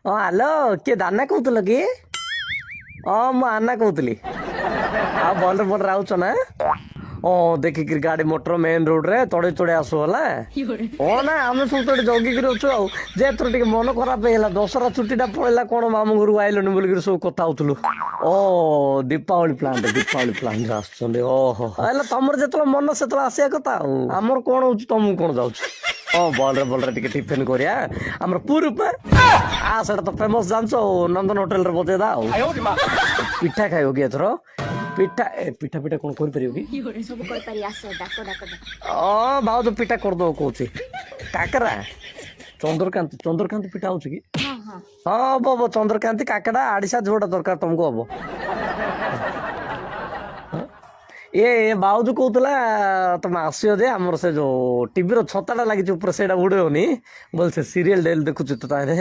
ହଁ ହ୍ୟାଲୋ କିଏ ଦାନା କହୁଥିଲ କି? ହଁ ମୁଁ ଆନା କହୁଥିଲି। ଆଉ ଭଲରେ ଭଲରେ ଆଉଛ ନା? ଓ ଦେଖିକିରି ଗାଡି ମୋଟର ମେନ୍ ରୋଡ ରେ ତଡେଇ ତଡେଇ ଆସୁ ହେଲା। ହଁ ନା ଆମେ ସବୁ ତ ଏଠି ଜଗିକିରି ଅଛୁ ଆଉ। ଯେ ଏଥର ଟିକେ ମନ ଖରାପ ହେଇଗଲା ଦଶହରା ଛୁଟି ଟା ପଳେଇଲା କଣ ମାମୁଁ ଘରକୁ ଆଇଲନି ବୋଲିକିରି ସବୁ କଥା ହଉଥିଲୁ। ଓ ଦୀପାବଳି ପ୍ଲାଣ୍ଟ ଆସୁଛନ୍ତି ଓହୋ ହେଲେ ତମର ଯେତେବେଳେ ମନ ସେତେବେଳେ ଆସିବା କଥା ଆଉ ଆମର କଣ ହଉଛି ତମକୁ କଣ ଯାଉଛି। ହଁ ଭଲରେ ଭଲରେ ଟିକେ ଟିଫିନ କରିବା ଆମର ପୁରୀ ସେଟା ତ ଫେମସ ଜାଣିଛ ଆଉ ନନ୍ଦନ ହୋଟେଲରେ ବଜେଇଦା ଆଉ ପିଠା ଖାଇବ କି ଏଥର? ପିଠା କଣ କରିପାରିବ କି? ସବୁ କରିପାରି ଆସ ଡାକ ଡାକ ଡାକ। ଭାଉଜ ପିଠା କରିଦବ କହୁଛି। କାକରା ଚନ୍ଦ୍ରକାନ୍ତି ପିଠା ହଉଛି କି? ହଁ ହଁ ହଁ ହବ ଚନ୍ଦ୍ରକାନ୍ତି କାକରା ଆଡିଶା ଯୋଉଟା ଦରକାର ତମକୁ ହବ। ବାଉଜୁ କହୁଥିଲା ତମେ ଆସିବ ଯେ ଆମର ସେ ଯୋଉ ଟିଭିର ଛତାଟା ଲାଗିଛି ଉପରେ ସେଇଟା ଉଡେଇବନି ବୋଲେ ସେ ସିରିଏଲ ଡେଲି ଦେଖୁଛି ତ ତାହେଲେ